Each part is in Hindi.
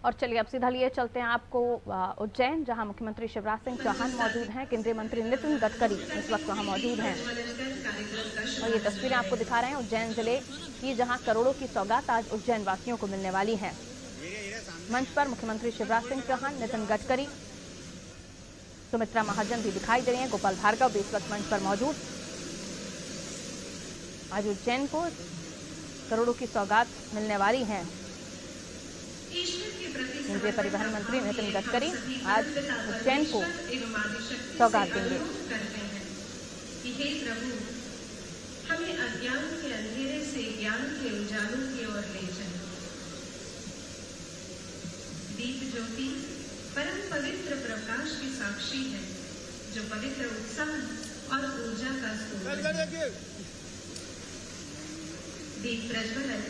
और चलिए अब सीधा लिए चलते हैं आपको उज्जैन, जहां मुख्यमंत्री शिवराज सिंह चौहान मौजूद हैं। केंद्रीय मंत्री नितिन गडकरी इस वक्त वहां मौजूद हैं और ये तस्वीरें आपको दिखा रहे हैं उज्जैन जिले की, जहां करोड़ों की सौगात आज उज्जैन वासियों को मिलने वाली है। मंच पर मुख्यमंत्री शिवराज सिंह चौहान, नितिन गडकरी, सुमित्रा महाजन भी दिखाई दे रही हैं, गोपाल भार्गव भी इस वक्त मंच पर मौजूद। आज उज्जैन को करोड़ों की सौगात मिलने वाली है। केंद्रीय परिवहन मंत्री नितिन गडकरी आज उज्जैन को सौगात देंगे। हे प्रभु, हमें अज्ञान के अंधेरे से ज्ञान के उजालों की ओर ले चले। दीप ज्योति परम पवित्र प्रकाश की साक्षी है, जो पवित्र उत्साह और ऊर्जा का स्रोत है। दीप प्रज्वलन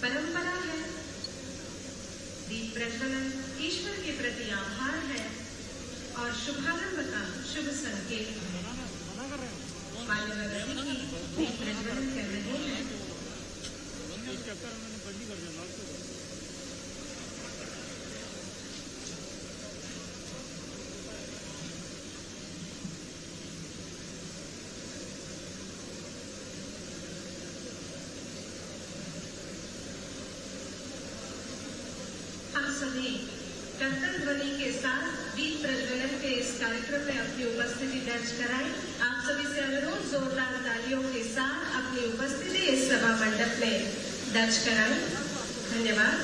परंपरा है। दीप प्रज्वलन ईश्वर के प्रति आभार है और शुभारंभ का शुभ संकेत है। मानव की दीप प्रज्वलन कर रहे हैं। हम सभी कर्तव्य ध्वनि के साथ दीप प्रज्वलन के इस कार्यक्रम में अपनी उपस्थिति दर्ज कराएं। आप सभी से अनुरोध, जोरदार तालियों के साथ अपनी उपस्थिति इस सभा मंडप में दर्ज कराएं। धन्यवाद।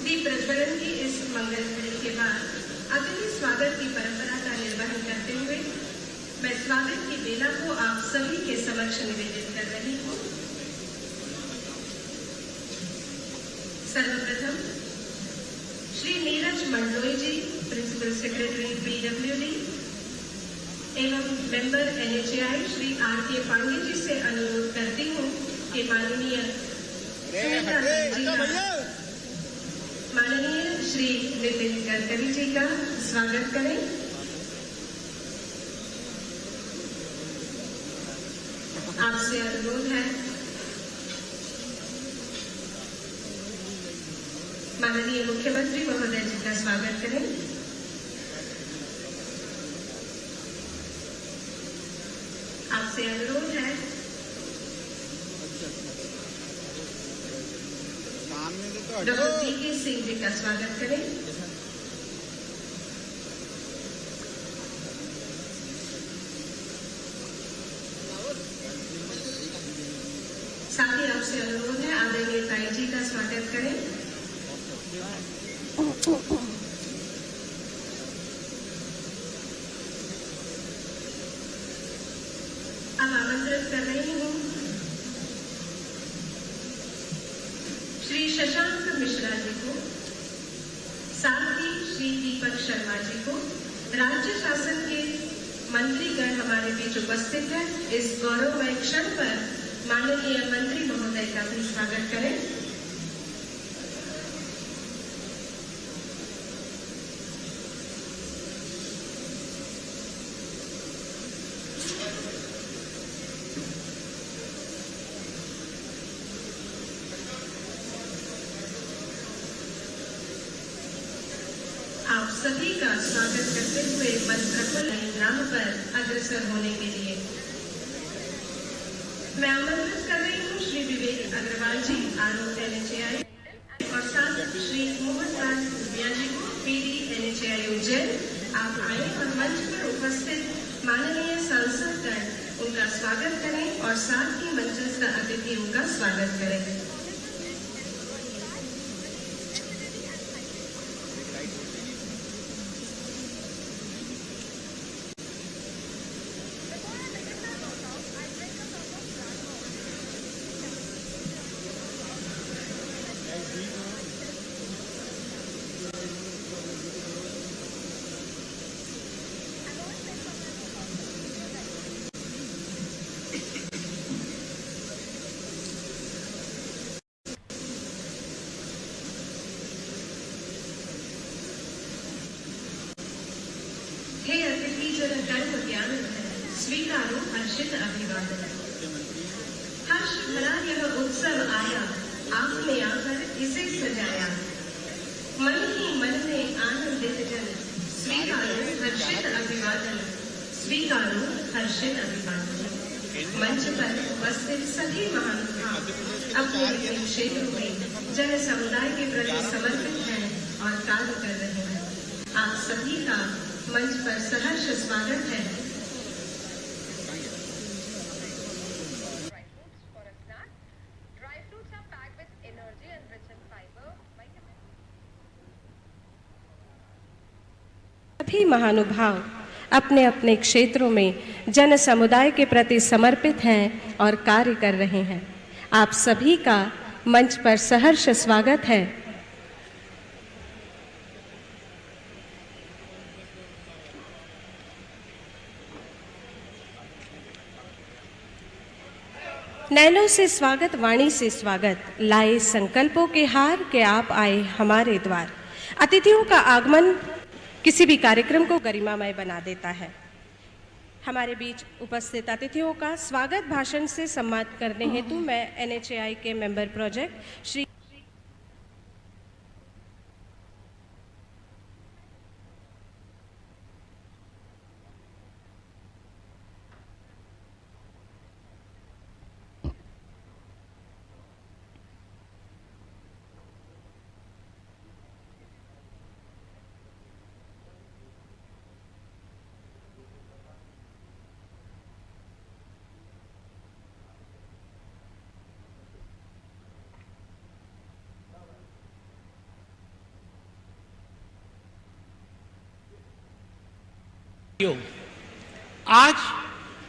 दीप प्रज्वलन की इस मंगल घड़ी के बाद अतिथि स्वागत की परंपरा का निर्वहन करते हुए मैं स्वागत की बेला को आप सभी के समक्ष निवेदित कर रही हूँ। सर्वप्रथम Shri Neeraj Mandloi ji, principal secretary PWD एवं member NHAI Shri RK Pandey ji से अनुरोध करती हूँ कि माननीय श्री नितिन गडकरी जी का स्वागत करें। आपसे अनुरोध है माननीय मुख्यमंत्री महोदय जी का स्वागत करें। आपसे अनुरोध है डॉक्टर VK सिंह जी का स्वागत करें। साथ ही आपसे अनुरोध है आदरणीय ताई जी का स्वागत करें। अब आमंत्रित कर रही हूँ श्री शशांक मिश्रा जी को, साथ ही श्री दीपक शर्मा जी को। राज्य शासन के मंत्रीगण हमारे बीच उपस्थित हैं। इस गौरवमय क्षण पर माननीय मंत्री महोदय का भी स्वागत करें। आप सभी का स्वागत करते हुए मन प्रफुल्ल ग्राम पर अग्रसर होने के लिए मैं आमंत्रित कर रही हूँ श्री विवेक अग्रवाल जी, RO NHAI, और साथ श्री मोहन लाल भूमिया जी को, PD NHAI उज्जैन। आप आए और मंच पर उपस्थित माननीय सांसदगण उनका स्वागत करें और साथ ही मंचस्थ अतिथि उनका स्वागत करें। हे अतिथि जन कर्म ज्ञान स्वीकारो हर्षित अभिवादन। हर्ष भरा यह उत्सव आया, आपने आकर इसे सजाया। मन ही मन में आनंदित जन, स्वीकारो हर्षित अभिवादन, स्वीकारो हर्षित अभिवादन। मंच पर उपस्थित सभी महानुभाव अपने अपने क्षेत्रों में जन समुदाय के प्रति समर्पित हैं और कार्य कर रहे हैं। आप सभी का मंच पर सहर्ष स्वागत है। सभी महानुभाव अपने अपने क्षेत्रों में जन समुदाय के प्रति समर्पित हैं और कार्य कर रहे हैं। आप सभी का मंच पर सहर्ष स्वागत है। नैनों से स्वागत, वाणी से स्वागत, लाए संकल्पों के हार के आप आए हमारे द्वार। अतिथियों का आगमन किसी भी कार्यक्रम को गरिमामय बना देता है। हमारे बीच उपस्थित अतिथियों का स्वागत भाषण से सम्मानित करने हेतु मैं NHAI के मेंबर प्रोजेक्ट श्री आज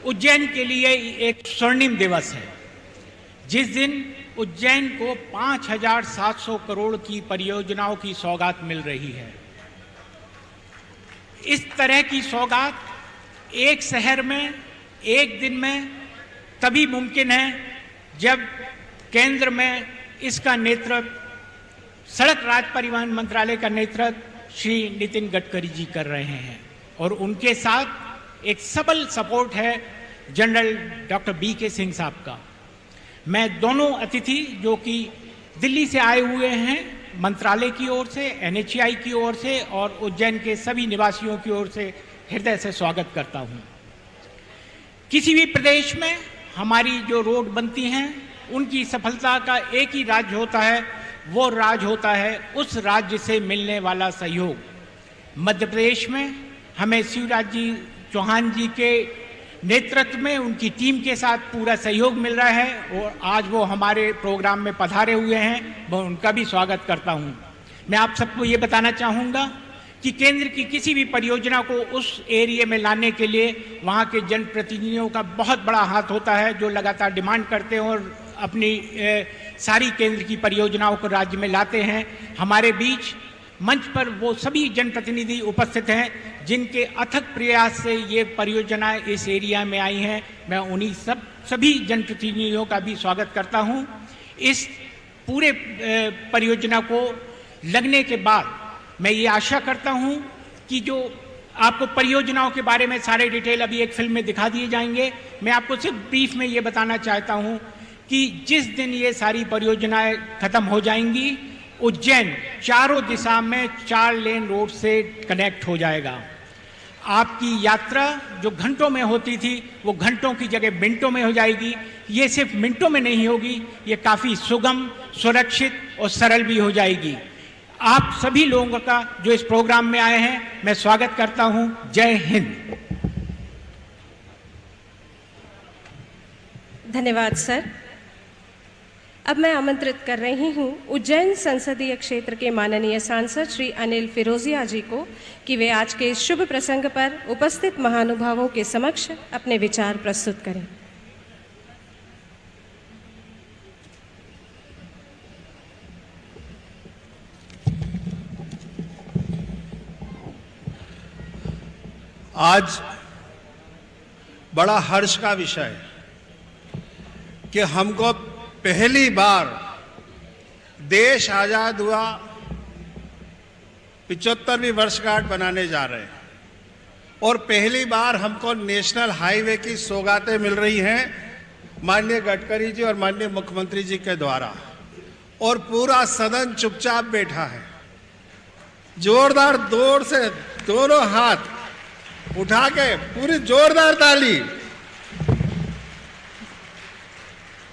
उज्जैन के लिए एक स्वर्णिम दिवस है, जिस दिन उज्जैन को 5,700 करोड़ की परियोजनाओं की सौगात मिल रही है। इस तरह की सौगात एक शहर में एक दिन में तभी मुमकिन है जब केंद्र में इसका नेतृत्व सड़क राज परिवहन मंत्रालय का नेतृत्व श्री नितिन गडकरी जी कर रहे हैं और उनके साथ एक सबल सपोर्ट है जनरल डॉक्टर BK सिंह साहब का। मैं दोनों अतिथि जो कि दिल्ली से आए हुए हैं, मंत्रालय की ओर से, NHAI की ओर से और उज्जैन के सभी निवासियों की ओर से हृदय से स्वागत करता हूं। किसी भी प्रदेश में हमारी जो रोड बनती हैं उनकी सफलता का एक ही राज होता है, वो राज होता है उस राज्य से मिलने वाला सहयोग। मध्य प्रदेश में हमें शिवराज जी चौहान जी के नेतृत्व में उनकी टीम के साथ पूरा सहयोग मिल रहा है और आज वो हमारे प्रोग्राम में पधारे हुए हैं, मैं उनका भी स्वागत करता हूं। मैं आप सबको ये बताना चाहूँगा कि केंद्र की किसी भी परियोजना को उस एरिया में लाने के लिए वहाँ के जनप्रतिनिधियों का बहुत बड़ा हाथ होता है, जो लगातार डिमांड करते हैं और अपनी सारी केंद्र की परियोजनाओं को राज्य में लाते हैं। हमारे बीच मंच पर वो सभी जनप्रतिनिधि उपस्थित हैं जिनके अथक प्रयास से ये परियोजनाएं इस एरिया में आई हैं। मैं उन्हीं सभी जनप्रतिनिधियों का भी स्वागत करता हूं। इस पूरे परियोजना को लगने के बाद मैं ये आशा करता हूं कि जो आपको परियोजनाओं के बारे में सारे डिटेल अभी एक फिल्म में दिखा दिए जाएंगे। मैं आपको सिर्फ ब्रीफ में ये बताना चाहता हूं कि जिस दिन ये सारी परियोजनाएं खत्म हो जाएंगी, उज्जैन चारों दिशा में 4 लेन रोड से कनेक्ट हो जाएगा। आपकी यात्रा जो घंटों में होती थी वो घंटों की जगह मिनटों में हो जाएगी। ये सिर्फ मिनटों में नहीं होगी, ये काफ़ी सुगम, सुरक्षित और सरल भी हो जाएगी। आप सभी लोगों का जो इस प्रोग्राम में आए हैं मैं स्वागत करता हूं। जय हिंद। धन्यवाद सर। अब मैं आमंत्रित कर रही हूं उज्जैन संसदीय क्षेत्र के माननीय सांसद श्री अनिल फिरोजिया जी को कि वे आज के इस शुभ प्रसंग पर उपस्थित महानुभावों के समक्ष अपने विचार प्रस्तुत करें। आज बड़ा हर्ष का विषय है कि हमको पहली बार देश आजाद हुआ 75वीं वर्षगांठ बनाने जा रहे हैं और पहली बार हमको नेशनल हाईवे की सौगातें मिल रही हैं माननीय गडकरी जी और माननीय मुख्यमंत्री जी के द्वारा, और पूरा सदन चुपचाप बैठा है। जोरदार दौड़ से दोनों हाथ उठा के पूरी जोरदार ताली।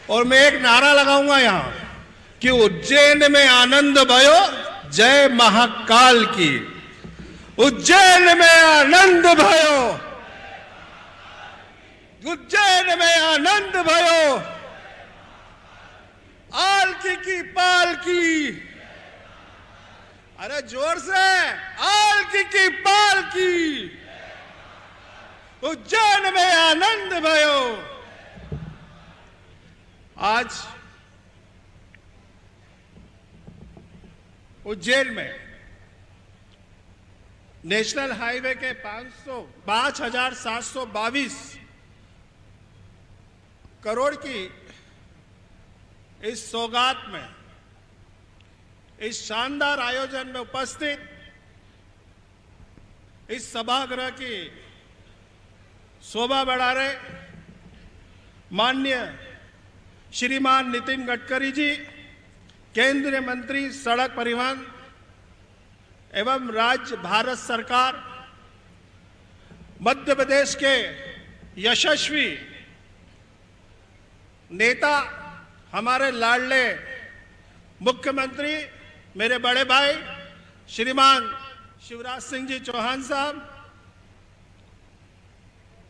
और मैं एक नारा लगाऊंगा यहां कि उज्जैन में आनंद भयो, जय महाकाल की। उज्जैन में आनंद भयो, उज्जैन में आनंद भयो, आलकी की पालकी, अरे जोर से, आलकी की पालकी, उज्जैन में आनंद भयो। आज उज्जैन में नेशनल हाईवे के 5,722 करोड़ की इस सौगात में, इस शानदार आयोजन में उपस्थित इस सभागृह की शोभा बढ़ा रहे माननीय श्रीमान नितिन गडकरी जी, केंद्रीय मंत्री सड़क परिवहन एवं राज्य भारत सरकार, मध्य प्रदेश के यशस्वी नेता, हमारे लाडले मुख्यमंत्री, मेरे बड़े भाई श्रीमान शिवराज सिंह जी चौहान साहब,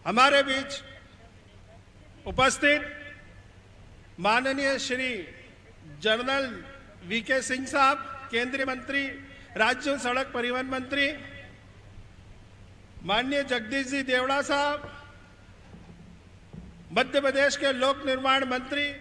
हमारे बीच उपस्थित माननीय श्री जनरल वीके सिंह साहब, केंद्रीय मंत्री, राज्य सड़क परिवहन मंत्री, माननीय जगदीश जी देवड़ा साहब, मध्य प्रदेश के लोक निर्माण मंत्री,